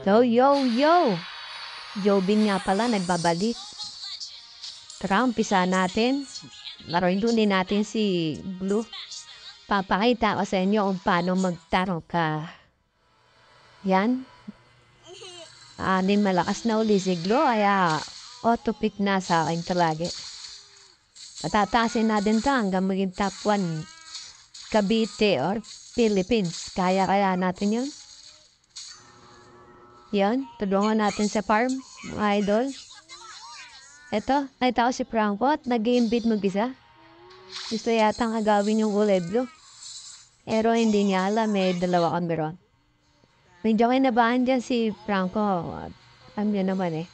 So, yo! Jobin nga pala, nagbabalik. Tara, umpisa natin. Laruin din natin si Blue. Papakita ko sa inyo kung paano magtarong ka. Yan. Anin malakas na uli si Blue, kaya auto-pick na sa akin talagi. Patatasin natin ito hanggang maging top 1. Cavite or Philippines. Kaya natin yun. Yan, tulungan natin sa farm, mga idol. Ito, nakita ko si Franco at nag-i-invite mag-isa. Gusto yata nga gawin yung kulay blue. Pero hindi niya alam, may dalawa kami ron. Medyo kinabahan dyan si Franco. Alam niya naman eh.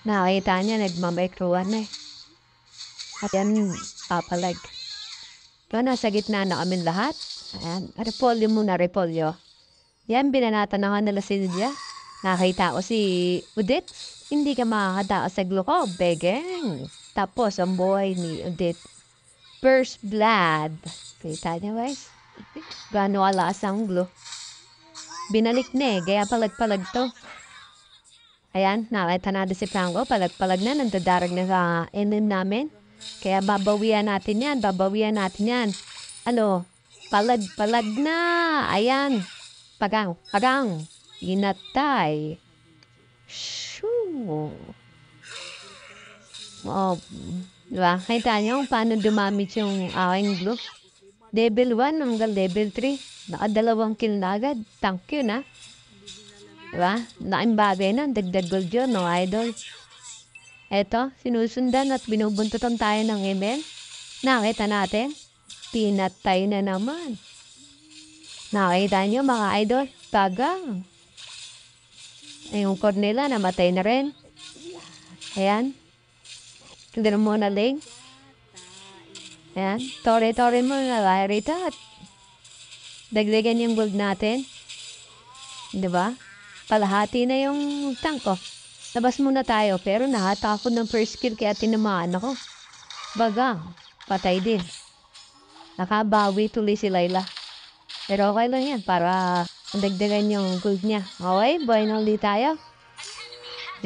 Nakakita niya, nagmamikroan na eh. At yan, papalag. Ito, nasa gitna na kami lahat. Ayan, repolyo muna, repolyo. Yan, binanatan na nga nila si Lydia. Nakita ko si Udit. Hindi ka makakataas sa glo ko, begeng. Tapos, ang buhay ni Udit. First blood. Kita niya, guys? Gano'ng alas ang glo. Binalik na eh, kaya palag-palag to. Ayan, nakita natin si Franco. Palag-palag na, nandadarag na sa enem namin. Kaya babawian natin yan, Ano, palag-palag na. Ayan. Pagang. Inatay. Shoo. Oh, diba? Kita nyo paano dumamit yung aking glue. Level 1 hanggang level 3. Nakadalawang kill na agad. Thank you na. Diba? Naimbagay na. Dagdag gold yun, no, idol. Eto, sinusundan at binubuntutan tayo ng email. Nakita natin. Pinatay na naman. Nakita nyo, mga idol. Tagang. Yung Cornelia, namatay na rin. Ayan. Tignan mo na link. Ayan. Tore mo na rito at dagdagan yung gold natin. Diba? Palahati na yung tank ko. Labas muna tayo. Pero nahata ako ng first kill kaya tinamaan ako. Bagang. Patay din. Nakabawi tuloy si Layla. Pero okay lang yan para dagdagan yung gold niya. Okay, buhay na ulit tayo.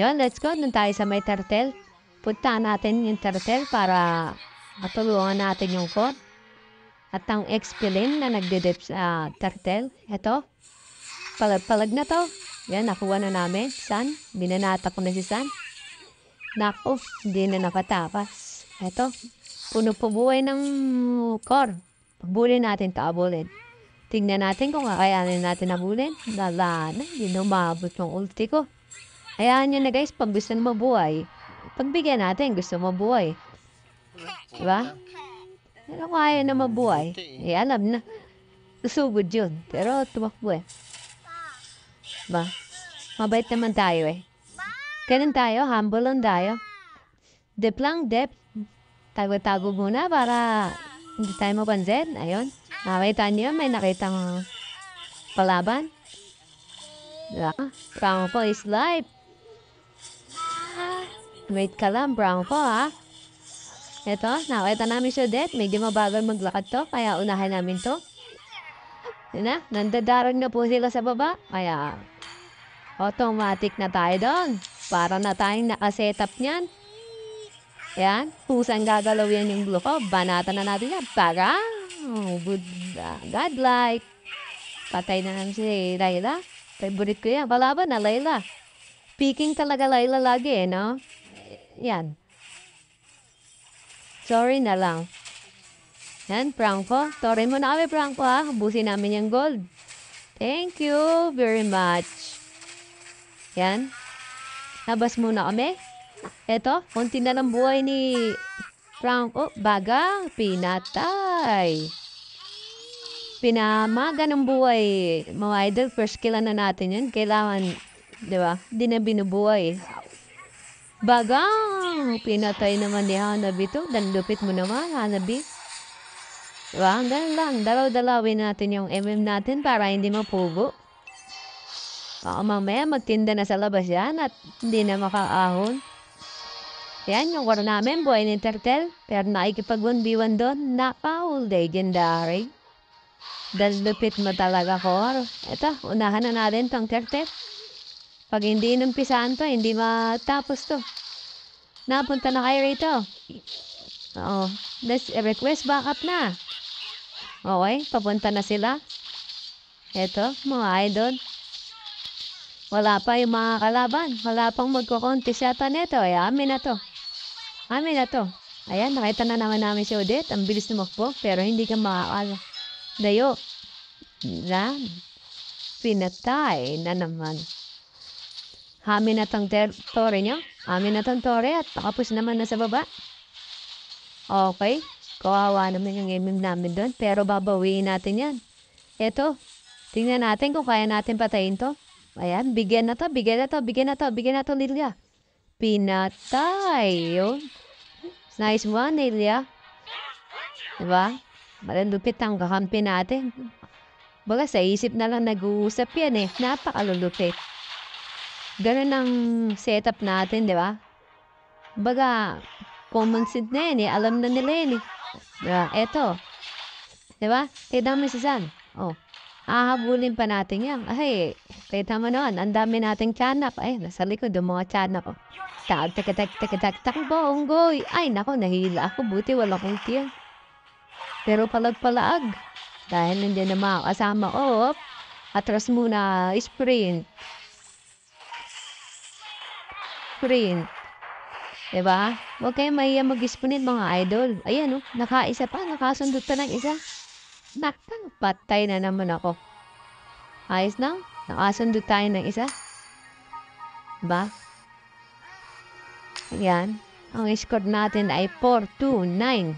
Yun, let's go. Doon tayo sa may turtle. Punta natin yung turtle para matulungan natin yung code. At ang expelin na nagdedip sa turtle. Ito. Palag na to. Yan, nakuha na namin. San. Binanata ko na si San. Naku, hindi na nakatapas. Ito. Puno po buhay ng core. Pagbulin natin ito, abulin. Tingnan natin kung kakayanin natin nabulin. Lala na, hindi na umabot yung ulti ko. Hayaan nyo na guys, pag gusto na mabuhay, pagbigyan natin, gusto mabuhay. Diba? Pero kung ayaw na mabuhay, alam na. Susugod yun. Pero tumakbo eh. Diba? Mabait naman tayo eh. Ganun tayo, humble lang tayo. Dep lang, dep. Tago-tago muna para hindi tayo mapansin. Ayun. Nakita niyo, may nakitang palaban. Franco is live. Wait ka lang, Franco, ha? Ito, nakita namin siya dead. Medyo mabagal maglakad to, kaya unahin namin to. Yun na, nandadarag na po sila sa baba. Kaya, automatic na tayo doon. Para na tayong nakasetup niyan. Yan, pusang gagalaw yan yung blue ko. Banatan na natin yan. Para. Oh, good, godlike. Patay na naman si Layla. Favorite ko yan. Palaban na Layla. Speaking talaga Layla lagi eh, no? Yan. Sorry na lang. Yan, Franco. Sorry mo na kami, Franco, ha? Ubusin namin yung gold. Thank you very much. Yan. Labas muna kami. Eto, konti na lang buhay ni Franco, bagang pinatay. Pinamaga ng buhay. Mga idol, first kill na natin yun. Kailangan, di ba? Di na binubuhay. Bagang pinatay naman ni Hanabi to. Dan lupit mo naman, Hanabi. Diba? Hanggang lang. Dalaw-dalawin natin yung MM natin para hindi mapugo. Baka mamaya magtinda na sa labas yan at hindi na makaahon. Yan, yung war namin, buhay ni Turtle. Pero nakikipag-1v1 doon, nakaw, legendary. Dalupit mo talaga, Kor. Ito, unahan na natin tong Turtle. Pag hindi inumpisahan to, hindi matapos to. Napunta na kayo rito. Oo. Let's request backup na. Okay, papunta na sila. Eto, mga idol. Wala pa yung mga kalaban. Wala pang magko-contest yata neto. Ay, amin na to. Amin na to. Ayan, nakita na naman namin si Odette. Ang bilis tumakbo, pero hindi ka makakalayo. Yan. Pinatay na naman. Amin na tong tore nyo. Amin na tong tore at nakapos naman na sa baba. Okay. Kawawa naman yung MM namin doon. Pero babawiin natin yan. Eto. Tingnan natin kung kaya natin patayin to. Ayan. Bigyan na to. Bigyan na to. Bigyan na to. Bigyan na to, Lilia. Pinatay. Yun. Nice one, Lilia. Diba? Malulupit ang kakampi natin. Baga sa isip na lang nag-uusap yan eh. Napakalulupit. Ganun ang setup natin, di ba? Baga, common sense na yan eh. Alam na nila yan eh. Diba? Eto. Diba? Kita mo si San. Oh. Ahabulin pa natin yan. Ay, kita mo noon. Ang dami nating tiyanak. Ay, nasa likod yung mga tiyanak. Oh. Takbonggoy. Ay, nako, nahila ako. Buti walang ulti yan. Pero palag-palaag. Dahil nandiyan na mga kasama ko. Atras muna. Sprint. Sprint. Diba? Huwag kayong mahiya mag-sprint mga idol. Ayan, oh. Nakaisa pa. Nakasundot pa ng isa. Nakang patay na naman ako. Ayos na. Nakasundot tayo ng isa. Diba? Ayan. Ang score natin ay 4-2-9.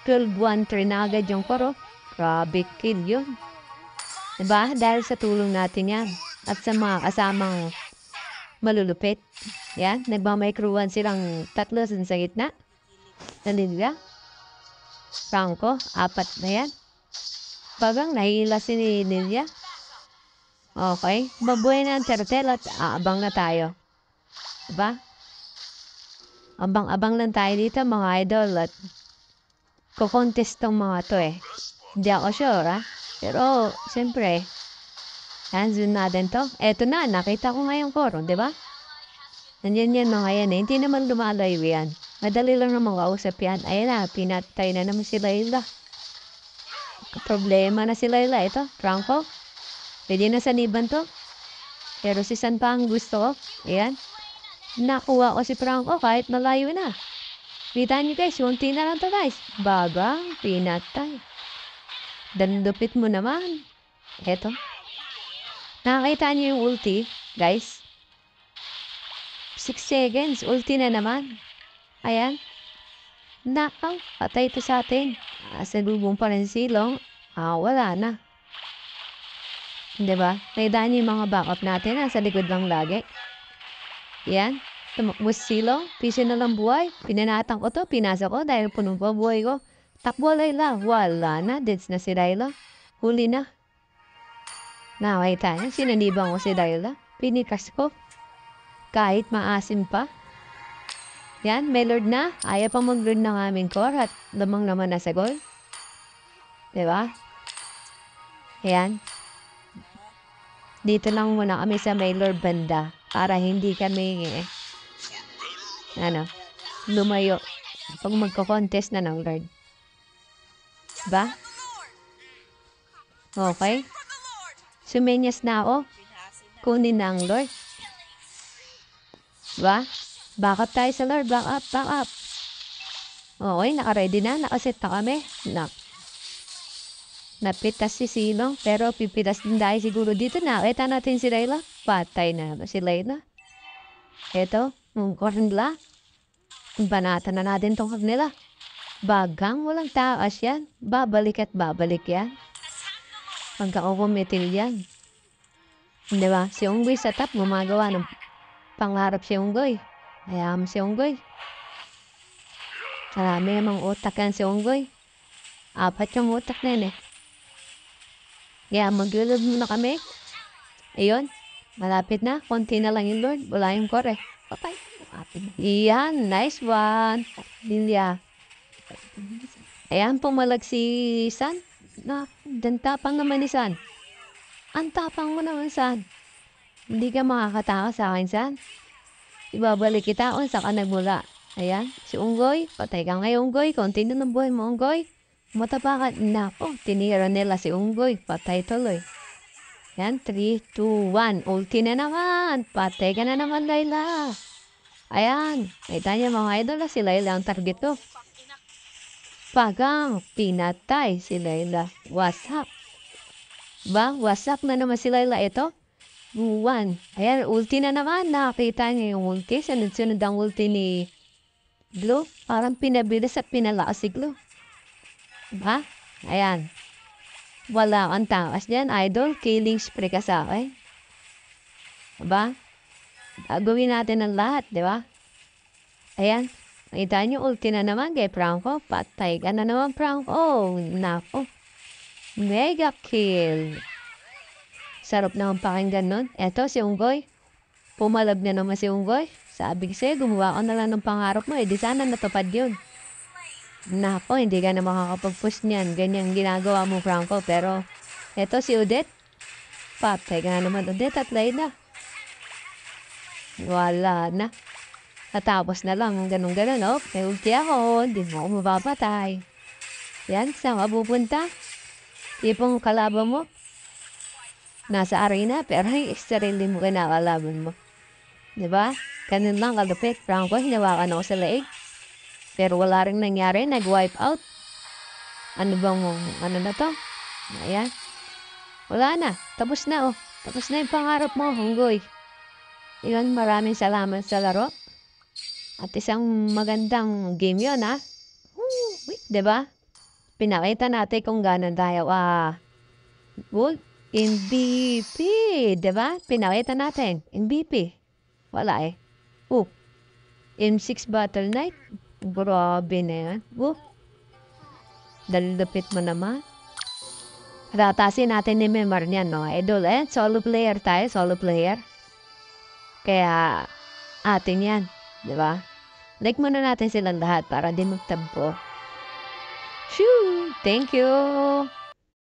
12-1-3 na agad yung koro. Grabe kill yun. Diba? Dahil sa tulong natin yan. At sa mga kasamang malulupit. Yan. Nagmamicrowan silang tatlo sa gitna. Nalilya. Franco. 4 na yan. Bagang nahila si Lilia. Okay. Mabuhay na ang turtle at aabang na tayo. Diba? Abang-abang lang tayo dito mga idol at kukontest tong mga to eh. Hindi ako sure ha. Pero, siyempre, hands-on natin to. Eto na, nakita ko ngayong koro, di ba? Nandiyan yan mga yan eh. Hindi naman lumalayo yan. Madali lang naman kausap yan. Ayan na, pinatay na naman si Layla. Problema na si Layla. Ito, Franco. Pwede na saniban to. Pero si San pa ang gusto ko. Ayan. Nakuha ko si Franco kahit malayo na. Kita niyo guys, unti na lang to guys. Bagang pinatay. Dandupit mo naman. Eto. Nakakita niyo yung ulti, guys. 6 seconds, ulti na naman. Ayan. Nakaw, patay ito sa atin. Sa lubong pa rin silong. Wala na. Diba? Nakita niyo yung mga backup natin. Nasa likod lang lagi. Yan. Tumakbo silong. Piso na lang buhay. Pinanatang ko to. Pinasa ko dahil punong pa buhay ko. Takbo Layla. Wala na. Deads na si Layla. Huli na. Nakakita niya. Sinanibang ko si Layla. Pinikas ko. Kahit maasim pa. Yan. May Lord na. Ayaw pang mag-Lord ng aming core. At lamang naman na sa goal. Diba? Yan. Dito lang muna kami sa may Lord banda. Para hindi kami lumayo pag magko-contest na ng Lord. Diba? Okay? Sumenyas na ako. Kunin na ang Lord. Diba? Back up tayo sa Lord. Back up, back up. Okay, naka-ready na. Nakaset na kami. Napitas si Silong. Pero pipitas din dahil siguro dito na. Kita natin si Layla. Patay na si Layla. Eto, mungkorin la. Banata na natin tong nila. Bagang walang taas yan. Babalik at babalik yan. Pagkakakumitil yan. Diba? Si Unggoy sa top, gumagawa ng pangharap si Unggoy. Hayaan si Unggoy. Marami namang utak yan si Unggoy. 4 yung utak na yun eh. Kaya mag-reload muna kami. Ayun. Malapit na. Konti na lang yung Lord. Wala yung core eh. Patay. Iyan. Nice one. Lilia. Ayan. Pumalag si San. Dan tapang naman ni San. Ang tapang mo naman, San. Hindi ka makakatakas sa akin san. Ibabalik kita kung saan ka nagmula. Ayan, si Unggoy, patay ka ngayon, Unggoy. Konti na ng buhay mo, Unggoy. Matapakan, nako, tinira nila si Unggoy. Patay tuloy. Yan, 3, 2, 1. Ulti na naman. Patay ka na naman, Layla. Ayan, kita niyo mga idol, si Layla ang target ko. Pagang, pinatay si Layla. Wasak. Ba, wasak na naman si Layla ito. 1. Ayan, ulti na naman. Nakakita niyo yung ulti. Sunod-sunod ang ulti ni Blue. Parang pinabilis at pinalakas si Blue. Ba? Ayan. Wala kang takas dyan, idol. Killing spree ka sa akin. Ba? Gawin natin ang lahat, di ba? Ayan. Nakita niyo, ulti na naman kay Franco. Patay ka na naman, Franco. Oh, nako. Mega kill. Sarap naman pakinggan nun. Eto, si Unggoy. Pumalab na naman si Unggoy. Sabi ko sa'yo, gumawa ko na lang ng pangarap mo. Di sana natupad yun. Nako, hindi ka na makakapag-push niyan. Ganyan ginagawa mo, Franco. Pero, eto si Odette. Patay ka na naman, Odette at Layla. Wala na. Natapos na lang, ganun-ganun. Oh, may ulti ako. Hindi mo ako mapapatay. Yan, saan ka pupunta? Tipong kalaban mo. Nasa arena, pero yung sarili mo kinakalaban mo. Diba? Ganun lang kalupit. Franco, hinawakan ako sa leeg. Pero wala rin nangyari, nag-wipe out. Ano bang, ano na to? Ayan. Wala na. Tapos na, oh. Tapos na yung pangarap mo, Unggoy. Iyon, maraming salamat sa laro. At isang magandang game yun, ha? Diba? Pinakita natin kung gano'n tayo, good. MVP, diba? Pinakita natin. MVP. Wala eh. M6 Battle Knight. Grabe na yan. Dalupit mo naman. Ratasin natin ni Memar niyan, no? Idol, solo player tayo, solo player. Kaya, atin yan. Diba? Like muna natin silang lahat para di magtampo. Shoo! Thank you!